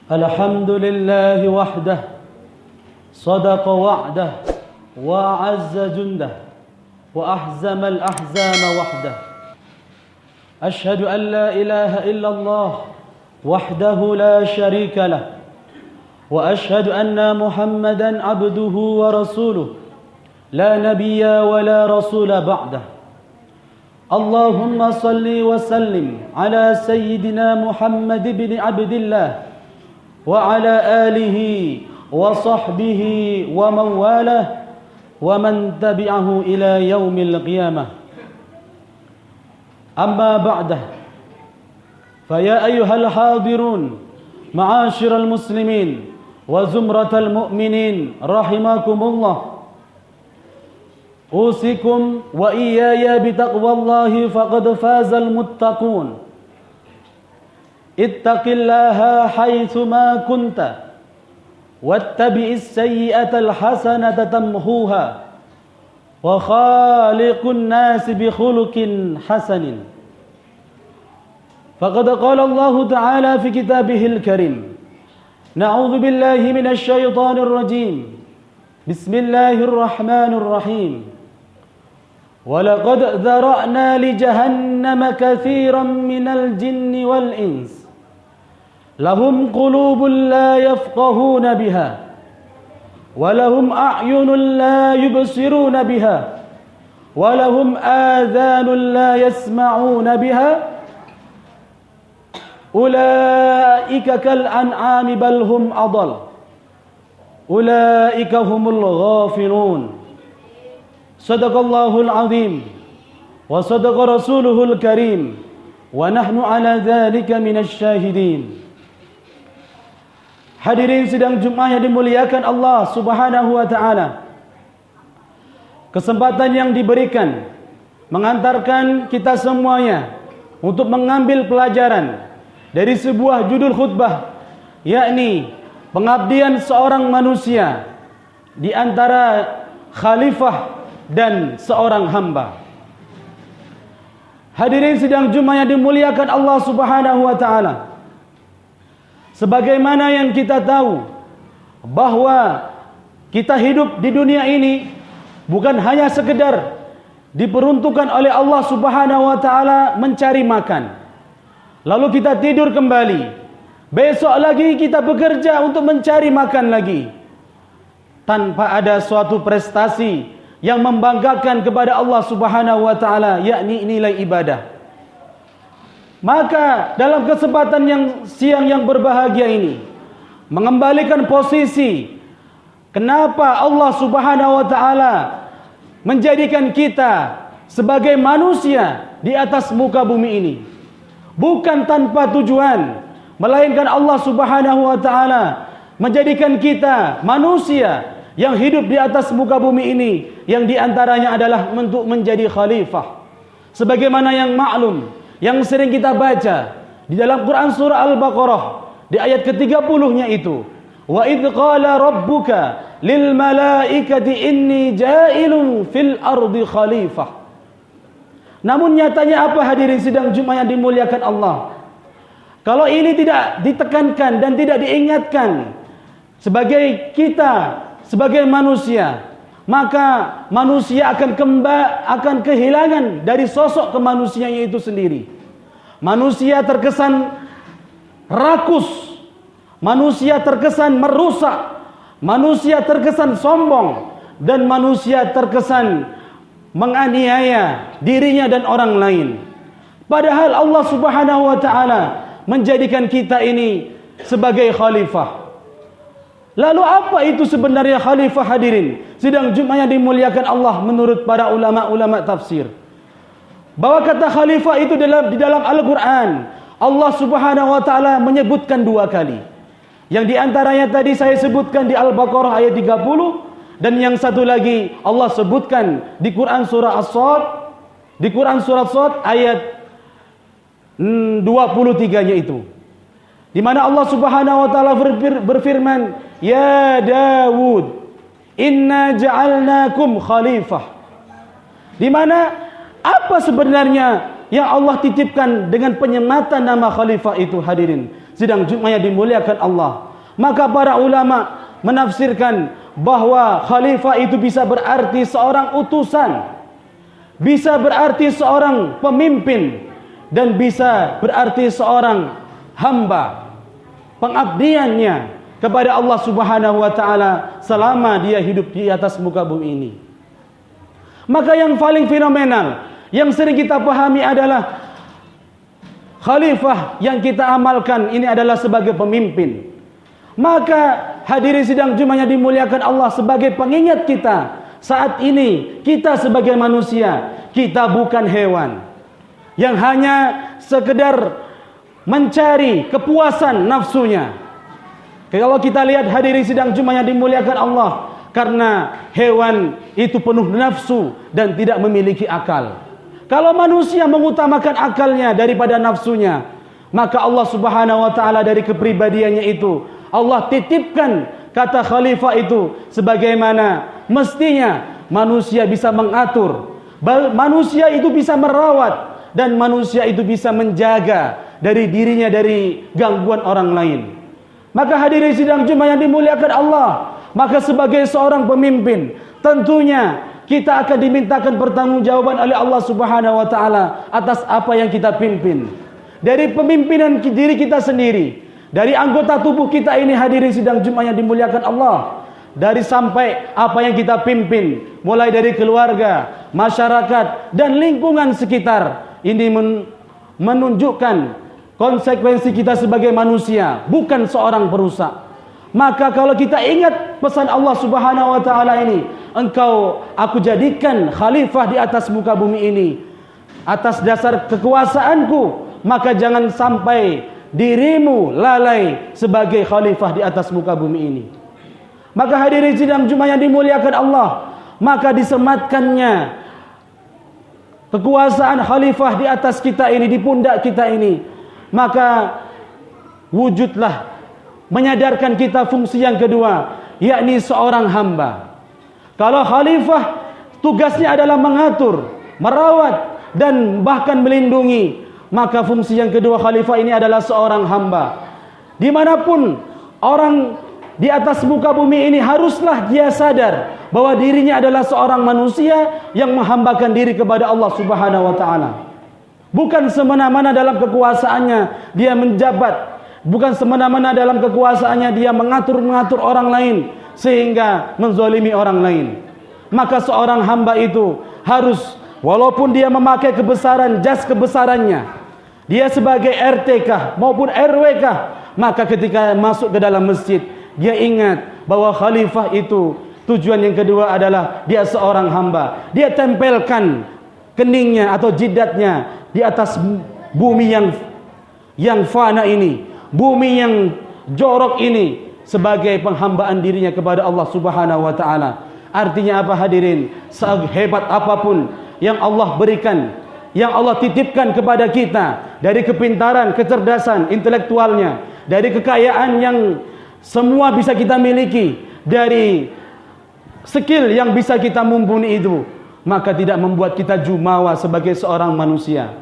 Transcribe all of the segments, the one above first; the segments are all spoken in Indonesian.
الحمد لله وحده صدق وعده وأعز جنده وأحزم الأحزام وحده أشهد أن لا إله إلا الله وحده لا شريك له وأشهد أن محمدا عبده ورسوله لا نبي ولا رسول بعده اللهم صل وسلم على سيدنا محمد بن عبد الله وعلى آله وصحبه ومن والاه ومن تبعه إلى يوم القيامة أما بعد فيا أيها الحاضرون معاشر المسلمين وزمرة المؤمنين رحمكم الله أوصيكم وإياي بتقوى الله فقد فاز المتقون اتق الله حيثما كنت واتبع السيئة الحسنة تمحوها وخالق الناس بخلق حسن فقد قال الله تعالى في كتابه الكريم نعوذ بالله من الشيطان الرجيم بسم الله الرحمن الرحيم ولقد ذرأنا لجهنم كثيرا من الجن والإنس لهم قلوب لا يفقهون بها ولهم أعين لا يبصرون بها ولهم آذان لا يسمعون بها أولئك كالأنعام بل هم أضل أولئك هم الغافلون صدق الله العظيم وصدق رسوله الكريم ونحن على ذلك من الشاهدين. Hadirin sidang Jumat yang dimuliakan Allah Subhanahu wa taala. Kesempatan yang diberikan mengantarkan kita semuanya untuk mengambil pelajaran dari sebuah judul khutbah, yakni pengabdian seorang manusia di antara khalifah dan seorang hamba. Hadirin sidang Jumat yang dimuliakan Allah Subhanahu wa taala. Sebagaimana yang kita tahu bahwa kita hidup di dunia ini bukan hanya sekedar diperuntukkan oleh Allah Subhanahu wa taala mencari makan, lalu kita tidur kembali, besok lagi kita bekerja untuk mencari makan lagi, tanpa ada suatu prestasi yang membanggakan kepada Allah Subhanahu wa taala, yakni nilai ibadah. Maka dalam kesempatan yang siang yang berbahagia ini, mengembalikan posisi kenapa Allah Subhanahu wa taala menjadikan kita sebagai manusia di atas muka bumi ini, bukan tanpa tujuan, melainkan Allah Subhanahu wa taala menjadikan kita manusia yang hidup di atas muka bumi ini, yang diantaranya adalah untuk menjadi khalifah. Sebagaimana yang maklum, yang sering kita baca di dalam Quran surah Al-Baqarah di ayat ke-30-nya itu, wa idz qala rabbuka lil malaikati inni ja'ilun fil ardi khalifah. Namun nyatanya apa, hadirin sidang Jumat yang dimuliakan Allah? Kalau ini tidak ditekankan dan tidak diingatkan sebagai kita, sebagai manusia, maka manusia akan kehilangan dari sosok kemanusiaannya itu sendiri. Manusia terkesan rakus, manusia terkesan merusak, manusia terkesan sombong, dan manusia terkesan menganiaya dirinya dan orang lain. Padahal Allah Subhanahu wa taala menjadikan kita ini sebagai khalifah. Lalu apa itu sebenarnya khalifah, hadirin sidang Jumat yang dimuliakan Allah? Menurut para ulama-ulama tafsir, bahwa kata khalifah itu di dalam Al-Quran Allah Subhanahu wa taala menyebutkan dua kali. Yang diantaranya tadi saya sebutkan di Al-Baqarah ayat 30, dan yang satu lagi Allah sebutkan di Quran surah As-Sad, di Quran surah As-Sad ayat 23-nya itu, di mana Allah Subhanahu wa taala berfirman, "Ya Dawud, inna ja'alnakum khalifah." Di mana apa sebenarnya yang Allah titipkan dengan penyematan nama khalifah itu, hadirin sidang Jumat yang dimuliakan Allah. Maka para ulama menafsirkan bahwa khalifah itu bisa berarti seorang utusan, bisa berarti seorang pemimpin, dan bisa berarti seorang hamba. Pengabdiannya kepada Allah Subhanahu wa taala selama dia hidup di atas muka bumi ini. Maka yang paling fenomenal yang sering kita pahami adalah khalifah yang kita amalkan ini adalah sebagai pemimpin. Maka hadirin sidang Jumat yang dimuliakan Allah, sebagai pengingat kita saat ini, kita sebagai manusia, kita bukan hewan yang hanya sekedar mencari kepuasan nafsunya. Kalau kita lihat hadirin sidang Jumat yang dimuliakan Allah, karena hewan itu penuh nafsu dan tidak memiliki akal. Kalau manusia mengutamakan akalnya daripada nafsunya, maka Allah Subhanahu wa taala dari kepribadiannya itu, Allah titipkan kata khalifah itu sebagaimana mestinya manusia bisa mengatur, manusia itu bisa merawat, dan manusia itu bisa menjaga dari dirinya dari gangguan orang lain. Maka hadirin sidang Jumat yang dimuliakan Allah, maka sebagai seorang pemimpin tentunya kita akan dimintakan pertanggungjawaban oleh Allah Subhanahu wa taala atas apa yang kita pimpin. Dari pemimpinan diri kita sendiri, dari anggota tubuh kita ini hadirin sidang Jumat yang dimuliakan Allah, dari sampai apa yang kita pimpin, mulai dari keluarga, masyarakat, dan lingkungan sekitar. Ini menunjukkan konsekuensi kita sebagai manusia, bukan seorang perusak. Maka kalau kita ingat pesan Allah Subhanahu wa taala ini, aku jadikan khalifah di atas muka bumi ini atas dasar kekuasaanku, maka jangan sampai dirimu lalai sebagai khalifah di atas muka bumi ini. Maka hadirin sidang Jumat yang dimuliakan Allah, maka disematkannya kekuasaan khalifah di atas kita ini, di pundak kita ini, maka wujudlah menyadarkan kita fungsi yang kedua, yakni seorang hamba. Kalau khalifah tugasnya adalah mengatur, merawat, dan bahkan melindungi, maka fungsi yang kedua khalifah ini adalah seorang hamba. Dimanapun orang di atas muka bumi ini, haruslah dia sadar bahwa dirinya adalah seorang manusia yang menghambakan diri kepada Allah Subhanahu wa taala. Bukan semena-mena dalam kekuasaannya dia menjabat, bukan semena-mena dalam kekuasaannya dia mengatur orang lain sehingga menzalimi orang lain. Maka seorang hamba itu harus, walaupun dia memakai kebesaran, jas kebesarannya, dia sebagai RT kah maupun RW kah, maka ketika masuk ke dalam masjid, dia ingat bahwa khalifah itu tujuan yang kedua adalah dia seorang hamba. Dia tempelkan keningnya atau jidatnya di atas bumi yang fana ini, bumi yang jorok ini, sebagai penghambaan dirinya kepada Allah Subhanahu wa taala. Artinya apa hadirin? Sehebat apapun yang Allah berikan, yang Allah titipkan kepada kita, dari kepintaran, kecerdasan intelektualnya, dari kekayaan yang semua bisa kita miliki, dari skill yang bisa kita mumpuni itu, maka tidak membuat kita jumawa sebagai seorang manusia.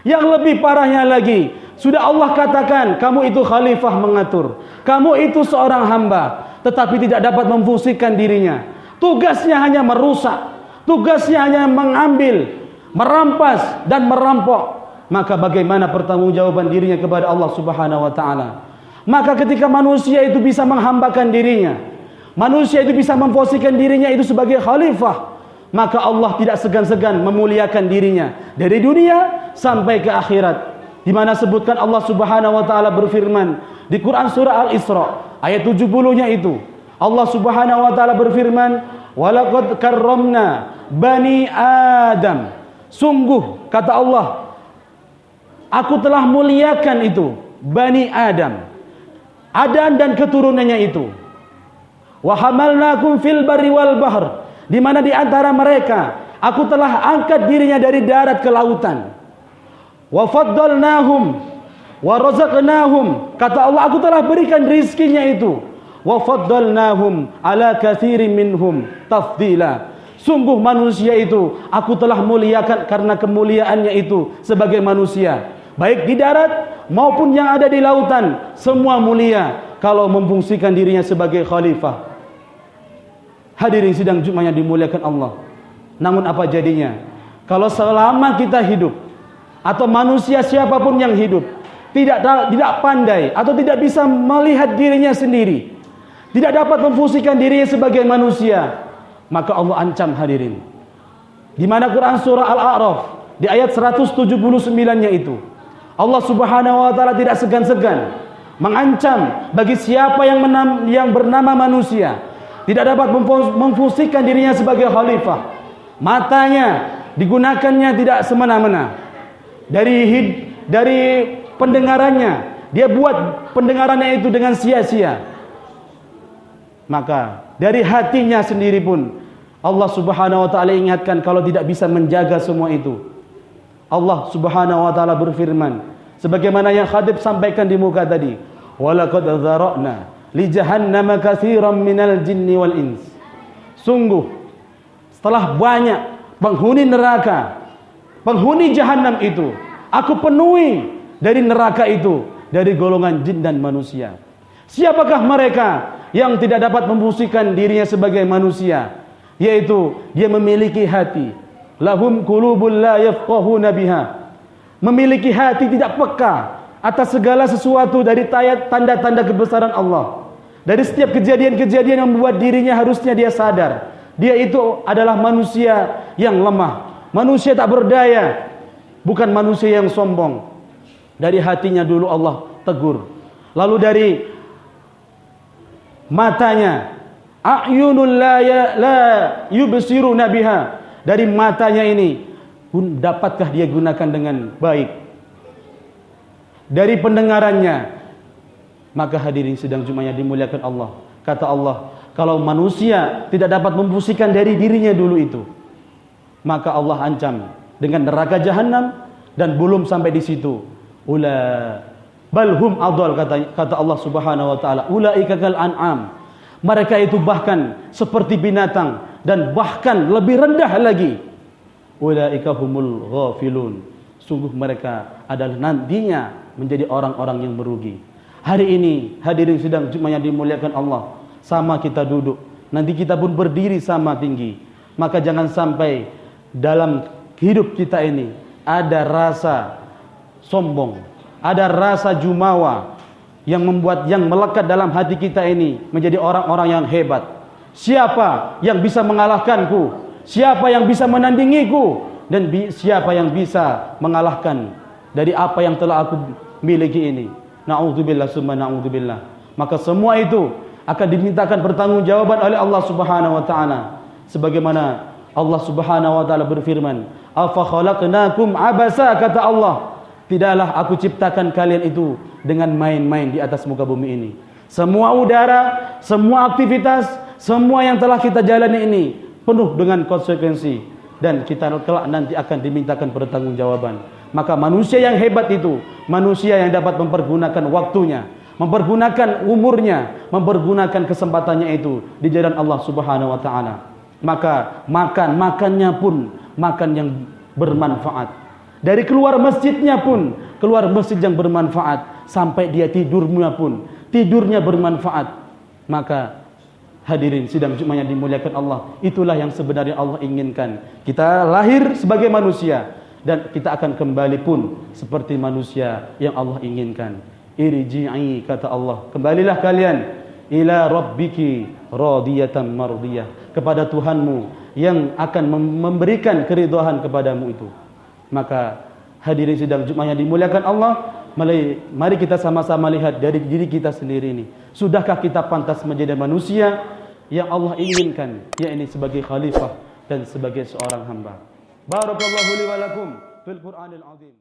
Yang lebih parahnya lagi, sudah Allah katakan kamu itu khalifah mengatur, kamu itu seorang hamba, tetapi tidak dapat memfungsikan dirinya. Tugasnya hanya merusak, tugasnya hanya mengambil, merampas dan merampok. Maka bagaimana pertanggungjawaban dirinya kepada Allah Subhanahu wa taala? Maka ketika manusia itu bisa menghambakan dirinya, manusia itu bisa memposisikan dirinya itu sebagai khalifah, maka Allah tidak segan-segan memuliakan dirinya dari dunia sampai ke akhirat. Di mana sebutkan Allah Subhanahu wa taala berfirman di Quran surah Al-Isra ayat 70-nya itu, Allah Subhanahu wa taala berfirman, "Walaqad karramna bani Adam." Sungguh kata Allah, aku telah muliakan itu Bani Adam, Adam dan keturunannya itu. Wa hamalnakum fil barri wal bahr, di mana di antara mereka aku telah angkat dirinya dari darat ke lautan. Wa faddalnahum wa razaqnahum, kata Allah aku telah berikan rizkinya itu. Wa faddalnahum ala katsirin minhum tafdila. Sungguh manusia itu aku telah muliakan karena kemuliaannya itu sebagai manusia. baik di darat maupun yang ada di lautan, semua mulia kalau memfungsikan dirinya sebagai khalifah. Hadirin sidang Jumat yang dimuliakan Allah. Namun apa jadinya kalau selama kita hidup, atau manusia siapapun yang hidup tidak pandai atau tidak bisa melihat dirinya sendiri, tidak dapat memfungsikan dirinya sebagai manusia, maka Allah ancam hadirin. Di mana Quran surah Al-A'raf di ayat 179-nya itu, Allah Subhanahu wa taala tidak segan-segan mengancam bagi siapa yang bernama manusia tidak dapat memfungsikan dirinya sebagai khalifah. Matanya digunakannya tidak semena-mena. Dari pendengarannya, dia buat pendengarannya itu dengan sia-sia. Maka dari hatinya sendiri pun Allah Subhanahu wa taala ingatkan kalau tidak bisa menjaga semua itu. Allah Subhanahu wa taala berfirman sebagaimana yang Khatib sampaikan di muka tadi, walaqad dzara'na li jahannama katsiran minal jinni wal ins. Sungguh setelah banyak penghuni neraka, penghuni jahanam itu, aku penuhi dari neraka itu dari golongan jin dan manusia. Siapakah mereka yang tidak dapat memfungsikan dirinya sebagai manusia? Yaitu dia memiliki hati. Lahum qulubul la yafqahuna biha. Memiliki hati tidak peka atas segala sesuatu dari tanda-tanda kebesaran Allah. Dari setiap kejadian-kejadian yang membuat dirinya harusnya dia sadar. Dia itu adalah manusia yang lemah, manusia tak berdaya, bukan manusia yang sombong. Dari hatinya dulu Allah tegur. Lalu dari matanya, a'yunul la yubsiruna biha. Dari matanya ini dapatkah dia gunakan dengan baik? Dari pendengarannya, maka hadirin sidang Jumat yang dimuliakan Allah, kata Allah, kalau manusia tidak dapat memfungsikan dari dirinya dulu itu, maka Allah ancam dengan neraka jahanam. Dan belum sampai di situ, balhum adol, kata Allah Subhanahu wa taala, ulaika kal an'am. Mereka itu bahkan seperti binatang dan bahkan lebih rendah lagi. Ulaika humul ghafilun. Sungguh mereka adalah nantinya menjadi orang-orang yang merugi. Hari ini hadirin sidang Jumat yang dimuliakan Allah, sama kita duduk, nanti kita pun berdiri sama tinggi. Maka jangan sampai dalam hidup kita ini ada rasa sombong, ada rasa jumawa yang melekat dalam hati kita ini menjadi orang-orang yang hebat. Siapa yang bisa mengalahkanku? Siapa yang bisa menandingiku? Dan siapa yang bisa mengalahkan dari apa yang telah aku miliki ini? Na'udzubillah summa na'udzubillah. Maka semua itu akan dimintakan pertanggungjawaban oleh Allah Subhanahu wa taala. Sebagaimana Allah Subhanahu wa taala berfirman, "Afa khalaqnakum abasa," kata Allah, tidaklah aku ciptakan kalian itu dengan main-main di atas muka bumi ini. Semua udara, semua aktivitas, semua yang telah kita jalani ini penuh dengan konsekuensi, dan kita kelak nanti akan dimintakan pertanggungjawaban. Maka manusia yang hebat itu manusia yang dapat mempergunakan waktunya, mempergunakan umurnya, mempergunakan kesempatannya itu di jalan Allah Subhanahu wa taala. Maka makannya pun makan yang bermanfaat. Dari keluar masjidnya pun keluar masjid yang bermanfaat, sampai dia tidurnya pun tidurnya bermanfaat. Maka hadirin sidang Jumat yang dimuliakan Allah, itulah yang sebenarnya Allah inginkan. Kita lahir sebagai manusia dan kita akan kembali pun seperti manusia yang Allah inginkan. Irji'i, kata Allah, kembalilah kalian ila rabbiki radiyatan mardiyah, kepada Tuhanmu yang akan memberikan keridhaan kepadamu itu. Maka hadirin sidang Jumat yang dimuliakan Allah, mari kita sama-sama lihat dari diri kita sendiri ini. Sudahkah kita pantas menjadi manusia yang Allah inginkan, yakni sebagai khalifah dan sebagai seorang hamba? Barakallahu li wa lakum fil Qur'anil azim.